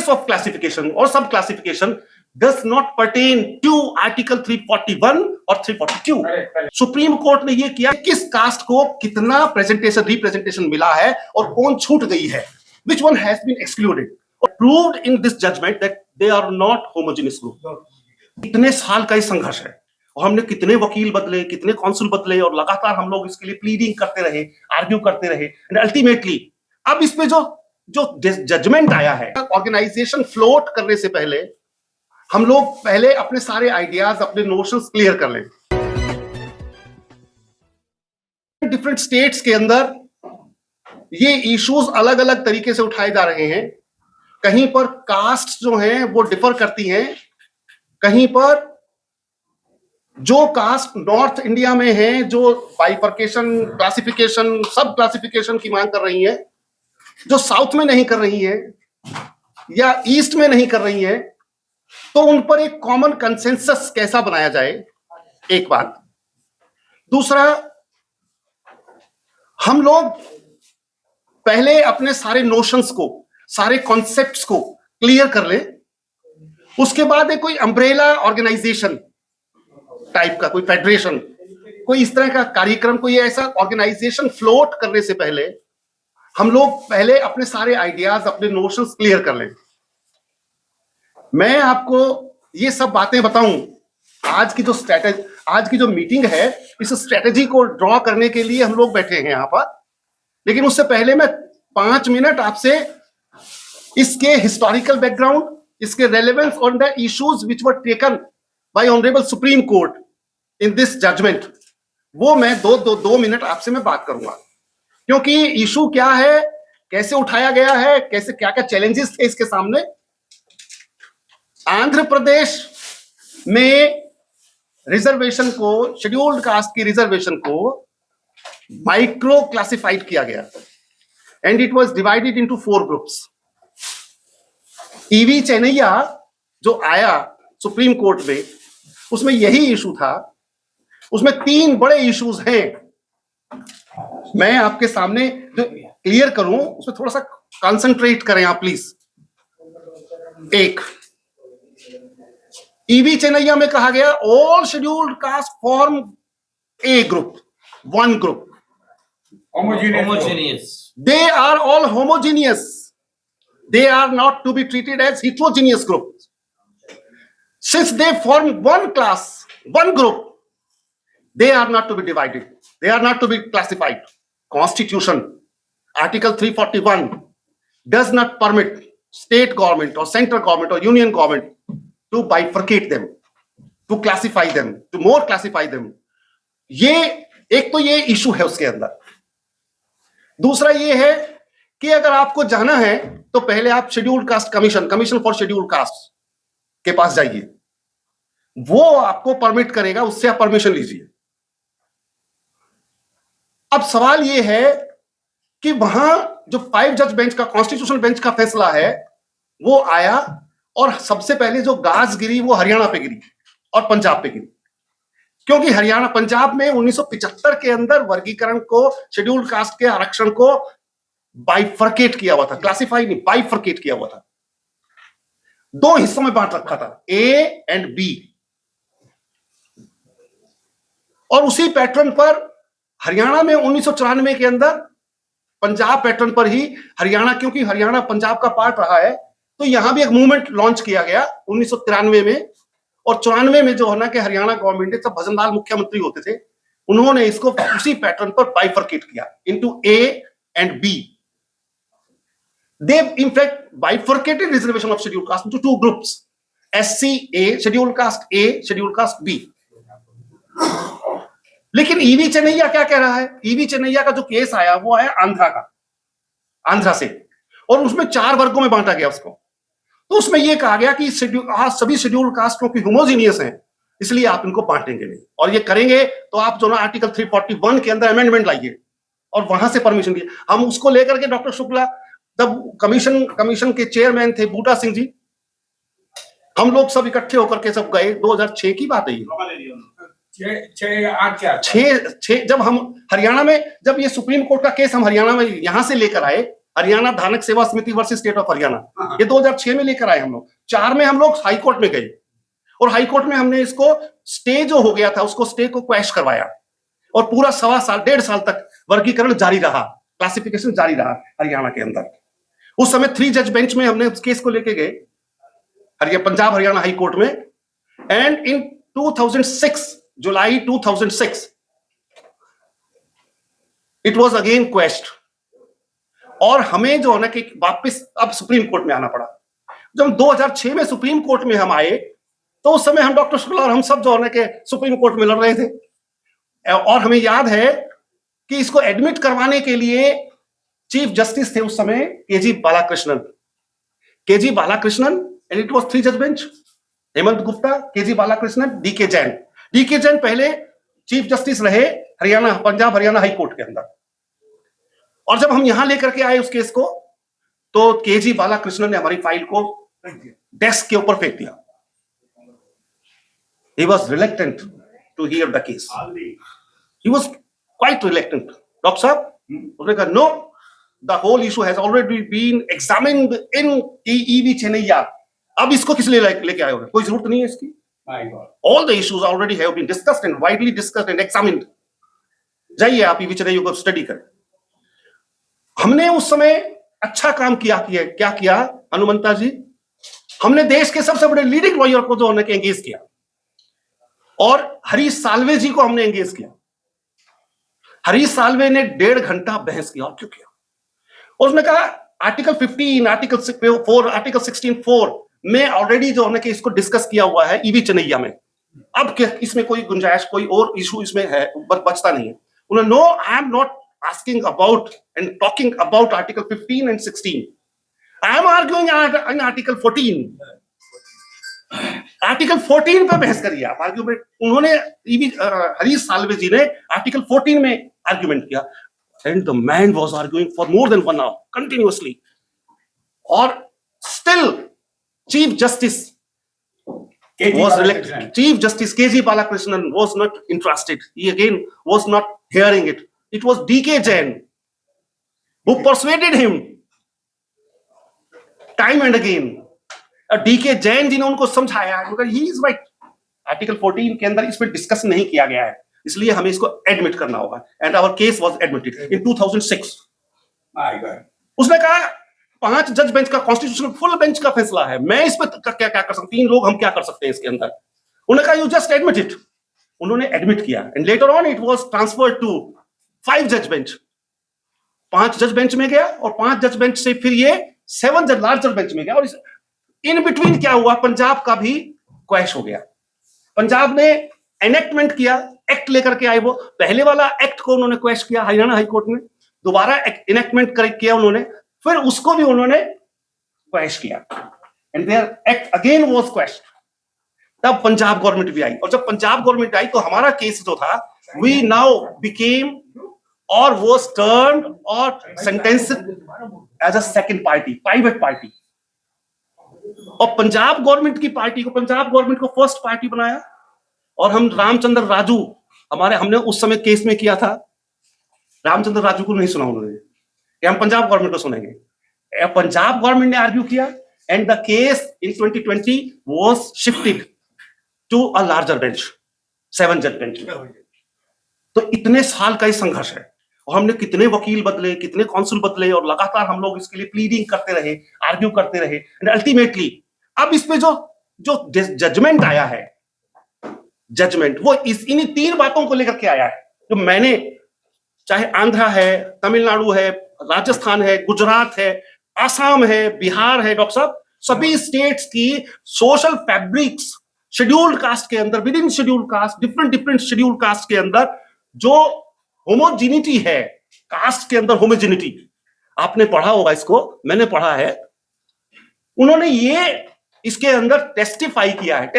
case of classification or sub classification does not pertain to Article 341 or 342. Supreme court ने ये किया किस cast को कितना प्रेजेंटेशन रिप्रेजेंटेशन मिला है और कौन छूट गई है, which one has been excluded, or proved in this judgment that they are not homogeneous group. इतने साल का ये संघर्ष है और हमने कितने वकील बदले, कितने कौंसिल बदले और लगातार हम लोग इसके लिए प्लीडिंग करते रहे, आर्ग्यू करते रहे, एंड अल्टीमेटली अब इसमें जो जजमेंट आया है, ऑर्गेनाइजेशन फ्लोट करने से पहले हम लोग पहले अपने सारे आइडियाज, अपने नोशंस क्लियर कर लें। डिफरेंट स्टेट्स के अंदर ये इश्यूज अलग अलग तरीके से उठाए जा रहे हैं। कहीं पर कास्ट जो हैं वो डिफर करती हैं, कहीं पर जो कास्ट नॉर्थ इंडिया में है, जो बाइफर्केशन, क्लासिफिकेशन, सब क्लासिफिकेशन की मांग कर रही है, जो साउथ में नहीं कर रही है या ईस्ट में नहीं कर रही है, तो उन पर एक कॉमन कंसेंसस कैसा बनाया जाए, एक बात। दूसरा, हम लोग पहले अपने सारे नोशंस को, सारे कॉन्सेप्ट्स को क्लियर कर लें, उसके बाद एक कोई अम्ब्रेला ऑर्गेनाइजेशन टाइप का, कोई फेडरेशन, कोई इस तरह का कार्यक्रम, कोई ऐसा ऑर्गेनाइजेशन फ्लोट करने से पहले हम लोग पहले अपने सारे आइडियाज, अपने नोशंस क्लियर कर लें। मैं आपको ये सब बातें बताऊं, आज की जो मीटिंग है, इस स्ट्रेटेजी को ड्रॉ करने के लिए हम लोग बैठे हैं यहां पर। लेकिन उससे पहले मैं 5 मिनट आपसे इसके हिस्टोरिकल बैकग्राउंड, इसके relevance on the issues which were taken by honourable supreme court in this judgment, वो मैं दो मिनट आपसे मैं बात करूंगा। क्योंकि इशू क्या है, कैसे उठाया गया है, कैसे क्या क्या चैलेंजेस थे इसके सामने। आंध्र प्रदेश में रिजर्वेशन को, शेड्यूल्ड कास्ट की रिजर्वेशन को माइक्रो क्लासिफाइड किया गया and it was divided into 4 groups. EV Chennaiah जो आया सुप्रीम कोर्ट में, उसमें यही इशू था। उसमें 3 बड़े इश्यूज हैं, मैं आपके सामने जो क्लियर करूं उसमें थोड़ा सा कंसंट्रेट करें आप प्लीज। एक, ईवी चेन्नैया में कहा गया all scheduled caste form A group, 1 group, homogeneous. They are all homogeneous. They are not to be treated as heterogeneous groups. Since they form one class, one group, they are not to be divided. They are not to be classified. Constitution, Article 341 does not permit state government or central government or union government to bifurcate them, to classify them, to more classify them. ये एक तो ये issue है उसके अंदर। दूसरा ये है कि अगर आपको जाना है तो पहले आप scheduled caste commission for scheduled caste के पास जाइए, वो आपको परमिट करेगा, उससे आप परमिशन लीजिए। अब सवाल ये है कि वहां जो 5 जज बेंच का, कॉन्स्टिट्यूशनल बेंच का फैसला है, वो आया और सबसे पहले जो गाज गिरी वो हरियाणा पे गिरी और पंजाब पे गिरी। क्योंकि हरियाणा, पंजाब में 1975 के अंदर वर्गीकरण को, शेड्यूल्ड कास्ट के आरक्षण को बाइफर्केट किया हुआ था, क्लासिफाई नहीं, बाइफर्केट किया हुआ था। 2 हिस्सों में बांट रखा था, ए एंड बी। और उसी पैटर्न पर हरियाणा में 1994 के अंदर पंजाब पैटर्न पर ही हरियाणा, क्योंकि हरियाणा पंजाब का पार्ट रहा है, तो यहां भी एक मूवमेंट लॉन्च किया गया 1993 में। और 94 में जो है ना कि हरियाणा गवर्नमेंट, सब भजनलाल मुख्यमंत्री होते थे, उन्होंने इसको उसी पैटर्न पर बाइफर्केट किया into A and B. They in fact bifurcated reservation of scheduled caste into 2 groups, SC A, scheduled caste A, scheduled caste B. लेकिन ईवी चेन्नैया क्या कह रहा है? ईवी चेन्नैया का जो केस आया वो आया आंध्रा से, और उसमें 4 वर्गों में बांटा गया उसको। तो उसमें यह कहा गया कि सभी शेड्यूल्ड कास्ट क्योंकि होमोजीनियस हैं, इसलिए आप इनको बांटेंगे नहीं, और ये करेंगे तो आप जो ना आर्टिकल 341 के अंदर अमेंडमेंट लाइए, और वहां से परमिशन दिए। हम उसको लेकर के डॉक्टर शुक्ला, जब कमीशन के चेयरमैन थे बूटा सिंह जी, हम लोग सब इकट्ठे होकर के सब गए। 2006 की बात है ये, 6 जब हम हरियाणा में, जब ये सुप्रीम कोर्ट का केस हम हरियाणा में यहां से लेकर आए, हरियाणा धानक सेवा समिति वर्सेस स्टेट ऑफ हरियाणा, ये 2006 में लेकर आए हम लोग। 4 में हम लोग हाई कोर्ट में गए और हाई कोर्ट में हमने इसको स्टे जो हो गया था उसको स्टे को क्वैश करवाया और पूरा 1.25 साल तक वर्गीकरण जारी रहा, क्लासिफिकेशन जारी रहा हरियाणा के अंदर। उस समय 3 जज बेंच में हमने उस केस को लेके गए पंजाब हरियाणा हाई कोर्ट में, and in 2006 July 2006 it was again question और हमें जो है ना कि वापस अब सुप्रीम कोर्ट में आना पड़ा। जब 2006 में सुप्रीम कोर्ट में हम आए तो उस समय हम डॉक्टर शुक्ला और हम सब जो है ना कि सुप्रीम कोर्ट में लड़ रहे थे और हमें याद है कि इसको एडमिट करवाने के लिए चीफ जस्टिस थे उस समय K G Balakrishnan and it was 3 जज bench, Hemant Gupta, K G Balakrishnan, D K Jain पहले चीफ जस्टिस रहे हरियाणा पंजाब हरियाणा हाई कोर्ट के अंदर। और जब हम यहां लेकर के आए उस केस को तो केजी बालाकृष्णन ने हमारी फाइल को डेस्क के ऊपर फेंक दिया। He was reluctant to hear the case. He was quite reluctant. Doctor साहब उसने कहा no, the whole issue has already been examined in EV Chennaiah. अब इसको किस लिए लेके आए हो? कोई जरूरत नहीं है इसकी। All the issues already have been discussed and widely discussed and examined. जाइए आप EV चेन्नैया को स्टडी करें। हमने उस समय अच्छा काम किया क्या किया हनुमंता जी, हमने देश के सबसे बड़े लीडिंग लॉयर को जो हमने एंगेज किया और हरीश साल्वे जी को हमने एंगेज किया। हरीश साल्वे ने 1.5 घंटा बहस किया और क्यों किया, उसने कहा आर्टिकल 15, आर्टिकल 4, आर्टिकल 16(4) में ऑलरेडी जो हमने कि इसको डिस्कस किया हुआ है ईवी चेन्नैया में, अब इसमें कोई गुंजाइश कोई और इशू इसमें है बचता नहीं है। उन्होंने no, I am not asking about and talking about article 15 and 16. I am arguing on article 14. Article 14 पे बहस करिए आप, आर्ग्यूमेंट। उन्होंने हरीश साल्वे जी ने आर्टिकल 14 में आर्ग्यूमेंट किया and the man was arguing for more than 1 hour continuously और still chief justice Chief Justice KG Balakrishnan was not interested. He again was not hearing it. It was DK Jain who persuaded him time and again. DK Jain जिन्होंने उनको समझाया because he is right. Article 14 के अंदर इसमें discuss नहीं किया गया है, इसलिए हमें इसको एडमिट करना होगा। And our case was admitted in 2006। उसने कहा 5 जज बेंच का कॉन्स्टिट्यूशनल फुल बेंच का फैसला है, मैं इस पर क्या कर सकता, 3 लोग हम क्या कर सकते हैं इसके अंदर। उन्होंने कहा यू जस्ट एडमिट इट। उन्होंने एडमिट किया and later on it was transferred to 5 जज बेंच। 5 जज बेंच में गया और 5 जज बेंच से फिर ये 7 जज लार्जर बेंच में गया और इन बिटवीन क्या हुआ, पंजाब का भी क्वैश हो गया। पंजाब ने एनेक्टमेंट किया, एक्ट लेकर के आए। वो पहले वाला एक्ट को उन्होंने क्वैश किया हरियाणा हाई कोर्ट में, दोबारा एनेक्टमेंट किया उन्होंने, फिर उसको भी उन्होंने क्वैश किया and their act again was quashed. तब पंजाब गवर्नमेंट भी आई और जब पंजाब गवर्नमेंट आई तो हमारा केस जो था वी नाउ बिकेम और वाज टर्न्ड और sentenced as a second party, private party. और पंजाब गवर्नमेंट को फर्स्ट पार्टी बनाया और हम रामचंद्र राजू हमने उस समय केस में किया था। रामचंद्र राजू को नहीं सुना उन्होंने, हम पंजाब गवर्नमेंट को सुनेंगे। पंजाब गवर्नमेंट ने आर्ग्यू किया and the case in 2020 was shifted to a larger bench, 7 जज बेंच। तो इतने साल का ये संघर्ष है और हमने कितने वकील बदले, कितने कौंसिल बदले और लगातार हम लोग इसके लिए प्लीडिंग करते रहे, आर्ग्यू करते रहे एंड अल्टीमेटली अब इसमें जो जजमेंट आया है, जजमेंट वो इन्हीं 3 बातों को लेकर के आया है जो मैंने, चाहे आंध्रा है, तमिलनाडु है, राजस्थान है, गुजरात है, आसाम है, बिहार है, डॉक्टर साहब सभी स्टेट्स की सोशल फैब्रिक्स शेड्यूल्ड कास्ट के अंदर, with in scheduled caste, different scheduled caste के अंदर जो होमोजिनिटी है, कास्ट के अंदर होमोजिनिटी, आपने पढ़ा होगा इसको, मैंने पढ़ा है। उन्होंने ये इसके अंदर टेस्टिफाई किया है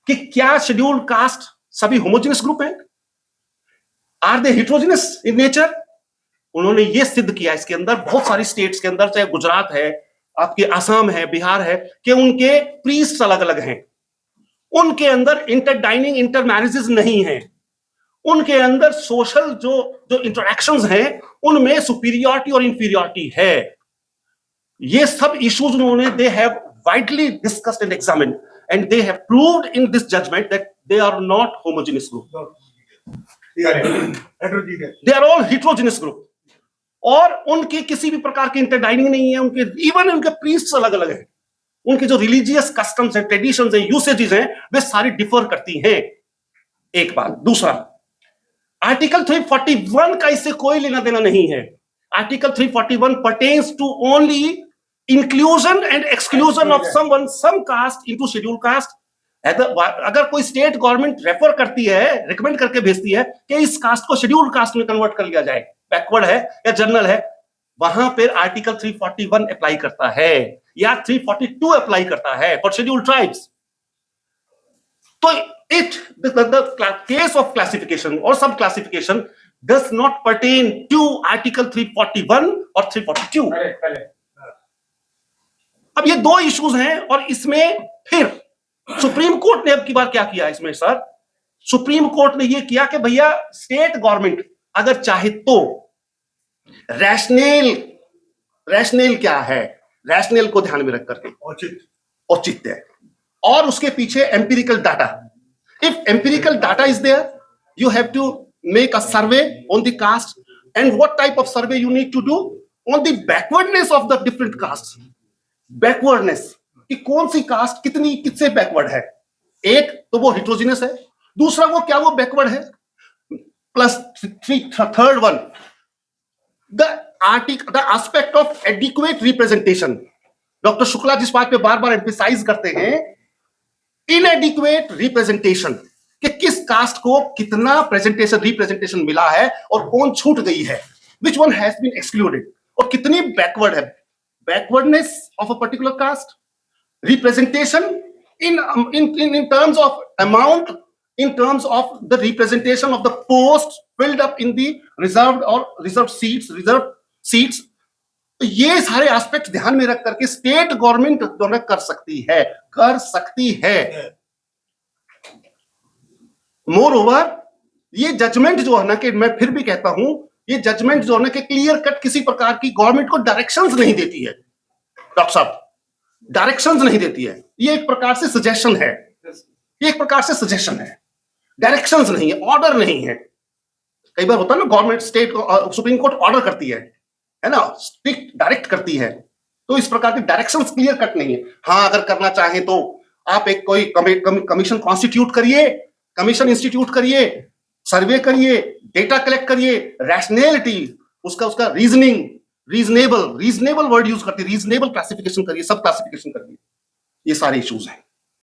कि क्या शेड्यूल्ड कास्ट सभी होमोजिनस ग्रुप हैं, are they heterogeneous in nature. उन्होंने ये सिद्ध किया इसके अंदर, बहुत सारी स्टेट्स के अंदर, चाहे गुजरात है, आपके आसाम है, बिहार है, कि उनके प्रीस्ट अलग अलग हैं, उनके अंदर इंटर मैरिजेस नहीं है, उनके अंदर सोशल जो जो इंटरेक्शंस हैं उनमें सुपीरियरिटी और इंफीरियरिटी है। ये सब इश्यूज उन्होंने they have widely discussed and examined and they have proved in this judgment that they are not homogeneous group, they are all heterogeneous group। और उनके किसी भी प्रकार की इंटरडाइनिंग नहीं है, उनके इवन उनके प्रीस्ट्स अलग अलग हैं, उनके जो रिलीजियस कस्टम्स हैं, ट्रेडिशंस हैं, यूसेजेस हैं, वे सारी डिफर करती हैं। एक बात। दूसरा, आर्टिकल 341 का इससे कोई लेना देना नहीं है। Article 341 pertains to only inclusion and exclusion of someone, some caste into scheduled caste। अगर कोई स्टेट गवर्नमेंट रेफर करती है, रिकमेंड करके भेजती है कि इस कास्ट को शेड्यूल्ड कास्ट में कन्वर्ट कर लिया जाए, बैकवर्ड है या जनरल है, वहां पर आर्टिकल 341 अप्लाई करता है या 342 अप्लाई करता है फॉर शेड्यूल्ड ट्राइब्स। तो the case of classification or sub classification does not pertain to article 341 और 342। अब ये दो इश्यूज हैं और इसमें फिर सुप्रीम कोर्ट ने अब की बार क्या किया इसमें सर, सुप्रीम कोर्ट ने ये किया कि भैया स्टेट गवर्नमेंट अगर चाहे तो रैशनल क्या है, रैशनल को ध्यान में रख करके औचित्य और उसके पीछे empirical data. If empirical data is there, you have to make a survey on the caste, and what type of survey you need to do on the backwardness of the different castes। Backwardness कि कौन सी cast कितनी किससे backward है, एक तो वो heterogeneous है, दूसरा वो क्या वो बैकवर्ड है, plus third one the aspect of adequate representation. Doctor Shukla जिस बात पे बार बार एम्फसाइज करते हैं, इनएडिक्वेट रिप्रेजेंटेशन कि किस कास्ट को कितना रिप्रेजेंटेशन मिला है और कौन छूट गई है, which one has been excluded, और कितनी बैकवर्ड है, backwardness of a particular caste, representation in terms of amount, in terms of the representation of the posts filled up in the reserved seats। तो ये सारे एस्पेक्ट ध्यान में रख करके स्टेट गवर्नमेंट दोनों कर सकती है। मोर ओवर ये जजमेंट जो है ना, कि मैं फिर भी कहता हूं, ये जजमेंट जो है ना कि क्लियर कट किसी प्रकार की गवर्नमेंट को डायरेक्शंस नहीं देती है। डॉक्टर साहब, डायरेक्शंस नहीं देती है, ये एक प्रकार से सजेशन है, ये एक प्रकार से सजेशन है, डायरेक्शंस नहीं है, ऑर्डर नहीं है। कई बार होता है ना, government state supreme court order करती है ना, स्ट्रिक्ट डायरेक्ट करती है, तो इस प्रकार के डायरेक्शंस क्लियर कट नहीं है। हाँ, अगर करना चाहे तो आप एक कोई कमीशन कॉन्स्टिट्यूट करिए, कमीशन इंस्टीट्यूट करिए, सर्वे करिए, डेटा कलेक्ट करिए, रैशनैलिटी उसका रीजनेबल वर्ड यूज करती है, रीजनेबल क्लासिफिकेशन करिए, सब क्लासिफिकेशन करिए। ये सारे इश्यूज हैं।